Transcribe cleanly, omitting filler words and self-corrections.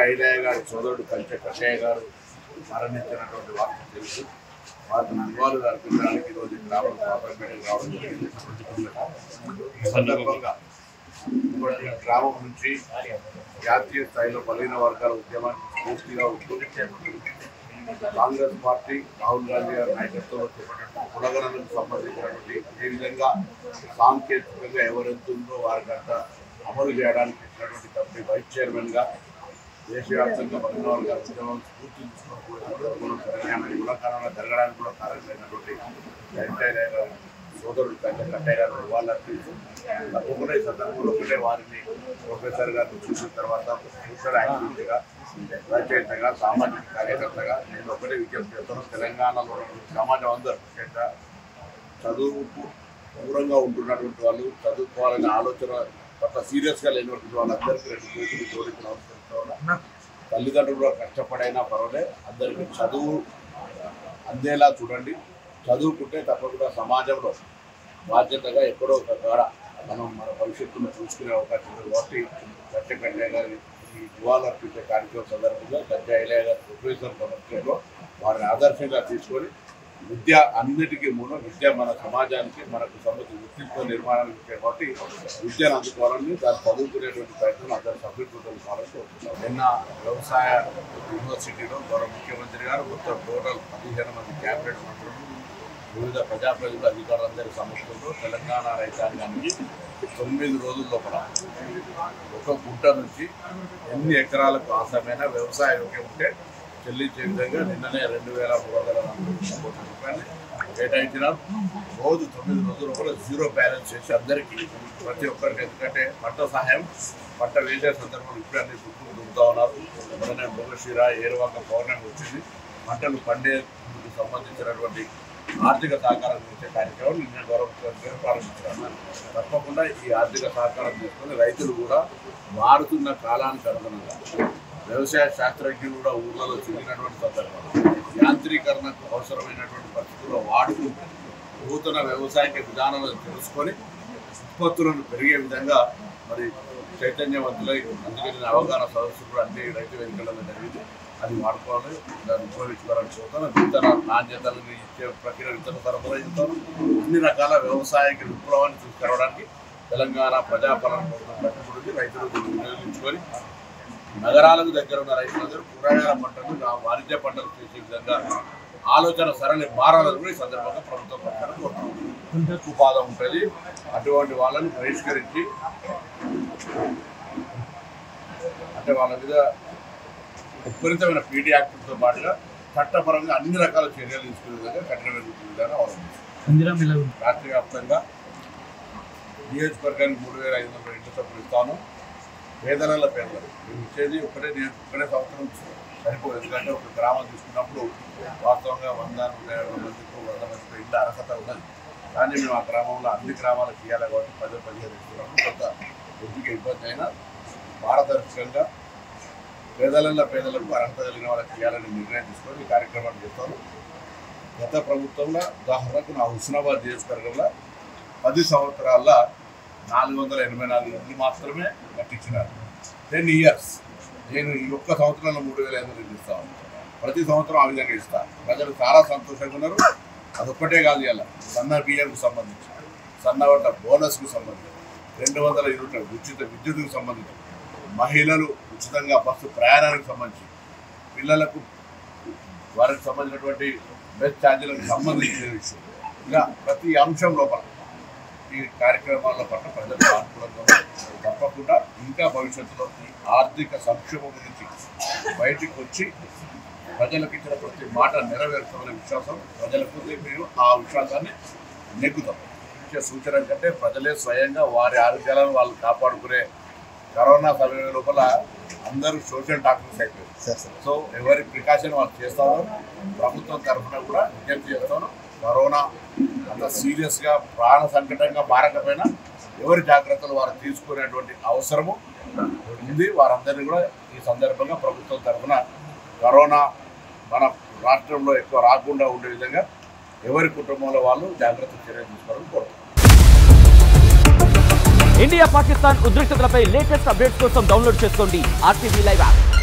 ఐలయ్య గారి సోదరుడు కంచె కట్టయ్య గారు మరణించినటువంటి వార్త తెలుసు. వారిని నివాళులు అర్పించడానికి ఈరోజు గ్రామం పాపంపేటకు రావడం జరిగింది. ఈ సందర్భంగా ఈ గ్రామం నుంచి జాతీయ స్థాయిలో బలహీన వర్గాల ఉద్యమానికి పూర్తిగా కాంగ్రెస్ పార్టీ రాహుల్ గాంధీ గారి నాయకత్వంలో చేపట్టిన కులగణనకు సంబంధించినటువంటి ఏ విధంగా సాంకేతికంగా ఎవరెంతుందో వారికంత అమలు చేయడానికి ఇచ్చినటువంటి కమిటీ వైస్ చైర్మన్గా దేశవ్యాప్తంగా బలహీన వర్గాల ఉద్యమం స్ఫూర్తి తీసుకున్నప్పుడు కులగణన జరగడానికి కూడా కారణమైనటువంటి వెంకయ్య గారు సోదరుడు కంచె కట్టయ్య గారు వాళ్ళకి తప్పకుండా ఈ సందర్భంలో ఒకటే వారిని ప్రొఫెసర్ గారిని చూసిన తర్వాత సోషల్ యాక్టివిటీగా రచయితగా సామాజిక కార్యకర్తగా నేను ఒకటే విజ్ఞప్తి చేస్తున్నాను. తెలంగాణలో సమాజం అందరూ ముఖ్యంగా చదువుకు దూరంగా ఉంటున్నటువంటి వాళ్ళు, చదువుకోవాలనే ఆలోచన పట్ల సీరియస్గా లేనటువంటి వాళ్ళందరికీ 2 కోట్లు జోడించిన అవసరం. తల్లిదండ్రులు కూడా కష్టపడైనా పర్వాలే, అందరికీ చదువు అందేలా చూడండి. చదువుకుంటే తప్పకుండా సమాజంలో బాధ్యతగా ఎక్కడో ఒక ద్వారా మనం మన భవిష్యత్తును చూసుకునే అవకాశం ఉంది. కాబట్టి కంచె కట్టయ్య గారి ఈ నివాళులు అర్పించే కార్యక్రమం సందర్భంగా కంచె ఐలయ్య గారి ప్రొఫెసర్ సమక్షంలో వారిని ఆదర్శంగా తీసుకొని విద్య అన్నిటికీ మూలం. విద్య మన సమాజానికి మనకు సంబంధించిన వ్యక్తిత్వ నిర్మాణానికి ఇచ్చే కాబట్టి విద్యను అందుకోవాలని దాన్ని చదువుకునేటువంటి ప్రయత్నం అందరూ సభ్యులు కావాలని కోరుతున్నాం. నిన్న వ్యవసాయ యూనివర్సిటీలో గౌరవ ముఖ్యమంత్రి గారు మొత్తం టోటల్ 15 మంది క్యాబినెట్ మంత్రులు వివిధ ప్రజాప్రతినిధులు అధికారులందరి సమక్షంలో తెలంగాణ రైతాంగానికి 9 రోజుల లోపల ఒక గుంట నుంచి ఎన్ని ఎకరాలకు ఆసమైన వ్యవసాయ యోగ్యం ఉంటే చెల్లించే విధంగా నిన్ననే 2,340 కోట్ల రూపాయలు కేటాయించినారు. రోజు 9 రోజుల లోపల 0 బ్యాలెన్స్ చేసి అందరికీ ప్రతి ఒక్కరికి, ఎందుకంటే పంట సహాయం పంట వేసే సందర్భంలో ఇప్పుడు అన్ని గుర్తులు దుంపుతా ఉన్నారు. మొదలనే మృగశిర ఏరువాక పౌర్ణమి వచ్చింది. పంటలు పండేందుకు సంబంధించినటువంటి ఆర్థిక సహకారం ఇచ్చే కార్యక్రమం నిన్న గౌరవ ముఖ్యమంత్రి ప్రారంభించారు. తప్పకుండా ఈ ఆర్థిక సహకారం తీసుకొని రైతులు కూడా మారుతున్న కాలానికి అనుగుణంగా వ్యవసాయ శాస్త్రజ్ఞులు కూడా ఊళ్ళలో తిరిగినటువంటి సందర్భంలో యాంత్రీకరణకు అవసరమైనటువంటి పరిస్థితుల్లో వాడుకుంటూ నూతన వ్యవసాయక విధానాలను తెలుసుకొని ఉత్పత్తులను పెరిగే విధంగా మరి చైతన్యవంతులై అందుకని అవగాహన సదస్సు కూడా అన్ని రైతు వేదికలలో జరిగింది. అది వాడుకోవాలి, దాన్ని ఉపయోగించుకోవాలని చూస్తాను. విత్తన నాణ్యతలను ఇచ్చే ప్రక్రియ విత్తన సరఫరా చేస్తాను. అన్ని రకాల వ్యవసాయక విప్లవాన్ని తీసుకురావడానికి తెలంగాణ ప్రజాపాలన కట్టుబడి రైతులు వినియోగించుకొని నగరాలకు దగ్గర ఉన్న రైతులందరూ కూరగాయల పంటలు వాణిజ్య పంటలు చేసే విధంగా ఆలోచన సరళి మారాలని కూడా ఈ సందర్భంగా ప్రభుత్వం పక్షాన్ని కోరుతుంది. ఉపాధం ఉంటుంది. అటువంటి వాళ్ళని బహిష్కరించి అంటే వాళ్ళ మీద విపరీతమైన పీడీ యాక్ట్తో పాటుగా చట్టపరంగా అన్ని రకాల చర్యలు తీసుకునే విధంగా కఠినమైన విధానం అవలంబిస్తుంది. రాష్ట్ర వ్యాప్తంగా నియోజకవర్గానికి 3,500 ఇంటి చొప్పులు ఇస్తాను. పేదల పేదలు మేము ఇచ్చేది ఒకటే సంవత్సరం సరిపోదు. ఎందుకంటే ఒక గ్రామం తీసుకున్నప్పుడు వాస్తవంగా 100-150 మందికి 100 మందికి ఇళ్ళ అర్హత ఉన్నది. కానీ మేము ఆ గ్రామంలో అన్ని గ్రామాలకు ఇవ్వాలి కాబట్టి 10-15 ఇస్తున్నాము. కొంత కొద్దిగా ఇబ్బంది అయినా పారదర్శకంగా పేదలకు అర్హత కలిగిన వాళ్ళకి ఇవ్వాలని నిర్ణయం తీసుకొని ఈ కార్యక్రమాన్ని చేస్తాను. గత ప్రభుత్వంలో ఉదాహరణకు నా హుస్నాబాద్ నియోజకవర్గంలో 10 సంవత్సరాల్లో 484 ఇళ్ళు మాత్రమే కట్టించినారు. 10 years. నేను ఈ ఒక్క సంవత్సరంలో 3,500 ఇస్తాను. ప్రతి సంవత్సరం ఆ విధంగా ఇస్తాను. ప్రజలు చాలా సంతోషంగా ఉన్నారు. అదొక్కటే కాదు, ఇలా సన్న బియ్యంకు సంబంధించి, సన్నబడ్డ బోనస్కు సంబంధించి, 200 యూనిట్ల ఉచిత విద్యుత్కు సంబంధించి, మహిళలు ఉచితంగా బస్సు ప్రయాణానికి సంబంధించి, పిల్లలకు వారికి సంబంధించినటువంటి బస్ ఛార్జీలకు సంబంధించిన విషయం, ఇలా ప్రతి అంశం లోపల ఈ కార్యక్రమాల పట్ల ప్రజలకు అనుకూలంగా తప్పకుండా ఇంకా భవిష్యత్తులో ఈ ఆర్థిక సంక్షోభం నుంచి బయటికి వచ్చి ప్రజలకు ఇచ్చిన ప్రతి మాట నెరవేరుతామనే విశ్వాసం ప్రజలకు మేము ఆ విశ్వాసాన్ని నెగ్గుతాం. ఇచ్చే సూచన కంటే ప్రజలే స్వయంగా వారి ఆరోగ్యాలను వాళ్ళు కాపాడుకునే కరోనా సమయం లోపల అందరూ సోషల్ డాక్టర్స్ అయిపోయారు. సో ఎవరి ప్రికాషన్ వాళ్ళు చేస్తారో ప్రభుత్వం తరఫున కూడా విజ్ఞప్తి చేస్తాను. కరోనా అంత సీరియస్గా ప్రాణ సంకటంగా మారకపోయినా ఎవరి జాగ్రత్తలు వారు తీసుకునేటువంటి అవసరము ఉంది. వారందరినీ కూడా ఈ సందర్భంగా ప్రభుత్వం తరఫున కరోనా మన రాష్ట్రంలో ఎక్కువ రాకుండా ఉండే విధంగా ఎవరి కుటుంబంలో వాళ్ళు జాగ్రత్త చర్యలు తీసుకోవాలని కోరుతున్నారు. ఇండియా పాకిస్తాన్ ఉద్రిక్తతలపై లేటెస్ట్ అప్డేట్స్ కోసం డౌన్లోడ్ చేసుకోండి RTV లైవ్ యాప్.